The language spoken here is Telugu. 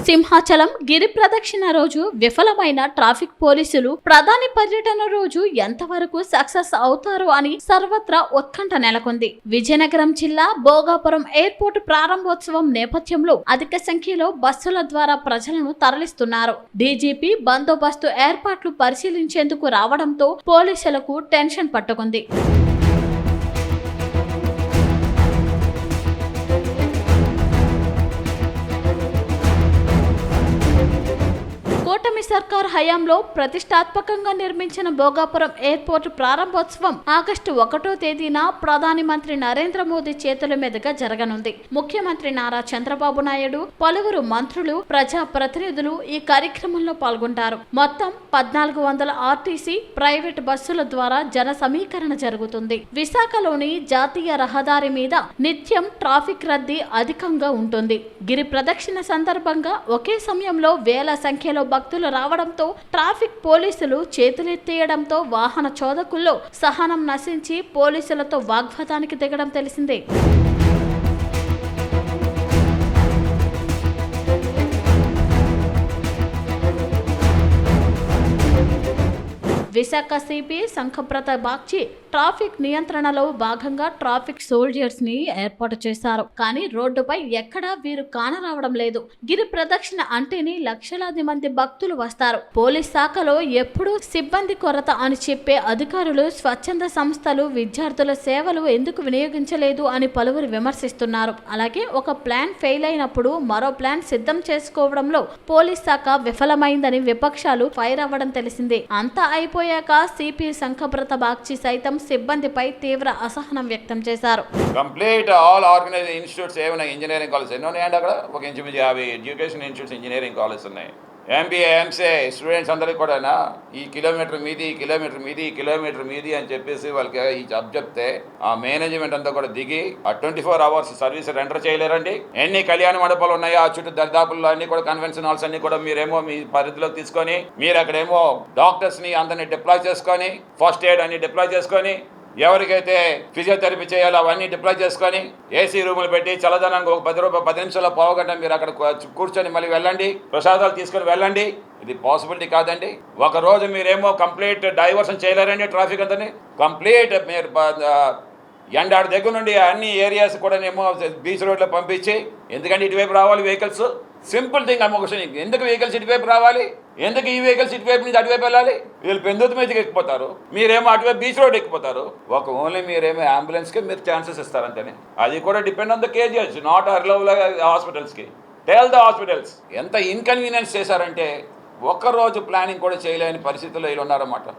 సింహాచలం గిరి ప్రదక్షిణ రోజు విఫలమైన ట్రాఫిక్ పోలీసులు ప్రధాని పర్యటన రోజు ఎంతవరకు సక్సెస్ అవుతారు అని సర్వత్రా ఉత్కంఠ నెలకొంది. విజయనగరం జిల్లా భోగాపురం ఎయిర్పోర్ట్ ప్రారంభోత్సవం నేపథ్యంలో అధిక సంఖ్యలో బస్సుల ద్వారా ప్రజలను తరలిస్తున్నారు. డీజీపీ బందోబస్తు ఏర్పాట్లు పరిశీలించేందుకు రావడంతో పోలీసులకు టెన్షన్ పట్టుకుంది. కూటమి సర్కార్ హయాంలో ప్రతిష్టాత్మకంగా నిర్మించిన భోగాపురం ఎయిర్పోర్ట్ ప్రారంభోత్సవం ఆగస్టు 1వ తేదీన ప్రధాని మంత్రి నరేంద్ర మోదీ చేతుల మీదుగా జరగనుంది. ముఖ్యమంత్రి నారా చంద్రబాబు నాయుడు, పలువురు మంత్రులు, ప్రజా ప్రతినిధులు ఈ కార్యక్రమంలో పాల్గొంటారు. మొత్తం 1400 ఆర్టీసీ ప్రైవేట్ బస్సుల ద్వారా జన సమీకరణ జరుగుతుంది. విశాఖలోని జాతీయ రహదారి మీద నిత్యం ట్రాఫిక్ రద్దీ అధికంగా ఉంటుంది. గిరి ప్రదక్షిణ సందర్భంగా ఒకే సమయంలో వేల సంఖ్యలో భక్తులు రావడంతో ట్రాఫిక్ పోలీసులు చేతులెత్తేయడంతో వాహన చోదకుల్లో సహనం నశించి పోలీసులతో వాగ్వాదానికి దిగడం తెలిసిందే. విశాఖ సిపి శంఖప్రత బాగ్చి ట్రాఫిక్ నియంత్రణలో భాగంగా ట్రాఫిక్ సోల్జర్స్ ని ఏర్పాటు చేశారు. కానీ రోడ్డుపై ఎక్కడా వీరు కానరావడం లేదు. గిరి ప్రదక్షిణ అంటేనే లక్షలాది మంది భక్తులు వస్తారు. పోలీస్ శాఖలో ఎప్పుడూ సిబ్బంది కొరత అని చెప్పే అధికారులు, స్వచ్ఛంద సంస్థలు విద్యార్థుల సేవలు ఎందుకు వినియోగించలేదు అని పలువురు విమర్శిస్తున్నారు. అలాగే ఒక ప్లాన్ ఫెయిల్ అయినప్పుడు మరో ప్లాన్ సిద్ధం చేసుకోవడంలో పోలీస్ శాఖ విఫలమైందని విపక్షాలు ఫైర్ అవ్వడం తెలిసిందే. అంతా అయిపోయాక సిపి శంఖప్రత బాగ్చి సైతం సిబ్బందిపై తీవ్ర అసహనం వ్యక్తం చేశారు. కంప్లీట్ ఆల్ ఆర్గనైజ్డ్ ఇన్స్టిట్యూట్స్ ఏమైనా ఇంజనీరింగ్ కాలేజ్ ఎన్నో ఉన్నాయండి. అక్కడ ఒక ఇంచుమించు 50 ఎడ్యుకేషన్ ఇన్స్టిట్యూట్స్ ఇంజనీరింగ్ కాలేజ్ ఉన్నాయి. ఎంబీఏ, ఎంసీఏ స్టూడెంట్స్ అందరికీ కూడా ఈ కిలోమీటర్ మీది అని చెప్పేసి వాళ్ళకి ఈ జాబ్ చెప్తే ఆ మేనేజ్మెంట్ అంతా కూడా దిగి ఆ 24 hours సర్వీస్ రెండర్ చేయలేరండి. ఎన్ని కళ్యాణ మండపాలు ఉన్నాయో ఆ చుట్టూ దరిదాపుల్లో అన్ని కూడా కన్వెన్షన్ హాల్స్ అన్ని కూడా మీరేమో మీ పరిధిలోకి తీసుకొని మీరు అక్కడేమో డాక్టర్స్ ని అందరినీ డిప్లాయ్ చేసుకొని, ఫస్ట్ ఎయిడ్ అన్ని డిప్లాయ్ చేసుకొని, ఎవరికైతే ఫిజియోథెరపీ చేయాలో అవన్నీ డిప్లాయ్ చేసుకొని ఏసీ రూములు పెట్టి చల్లదనానికి ఒక 10 నిమిషాల పావుగంట మీరు అక్కడ కూర్చొని మళ్ళీ వెళ్ళండి, ప్రసాదాలు తీసుకొని వెళ్ళండి. ఇది పాసిబిలిటీ కాదండి. ఒక రోజు మీరేమో కంప్లీట్ డైవర్షన్ చేయలేరండి. ట్రాఫిక్ అంతా కంప్లీట్ మీరు ఎండాడి దగ్గర నుండి అన్ని ఏరియాస్ కూడా ఏమో బీచ్ రోడ్లో పంపించి, ఎందుకంటే ఇటువైపు రావాలి వెహికల్స్. సింపుల్ థింగ్ అమ్మ క్వశ్చన్, ఎందుకు వెహికల్స్ ఇటువైపు రావాలి? ఎందుకు ఈ వెహికల్స్ ఇటువైపు నుంచి అటువైపు వెళ్ళాలి? వీళ్ళు పెందుతు మీదకి ఎక్కిపోతారు, మీరేమో అటువైపు బీచ్ రోడ్ ఎక్కిపోతారు. ఓన్లీ మీరేమో అంబులెన్స్కి మీరు ఛాన్సెస్ ఇస్తారంతేనే. అది కూడా depend on the KGs, not అర్లవ్ల హాస్పిటల్స్కి. టెల్ ద హాస్పిటల్స్ ఎంత ఇన్కన్వీనియన్స్ చేశారంటే ఒక్కరోజు ప్లానింగ్ కూడా చేయలేని పరిస్థితుల్లో వీళ్ళు ఉన్నారన్నమాట.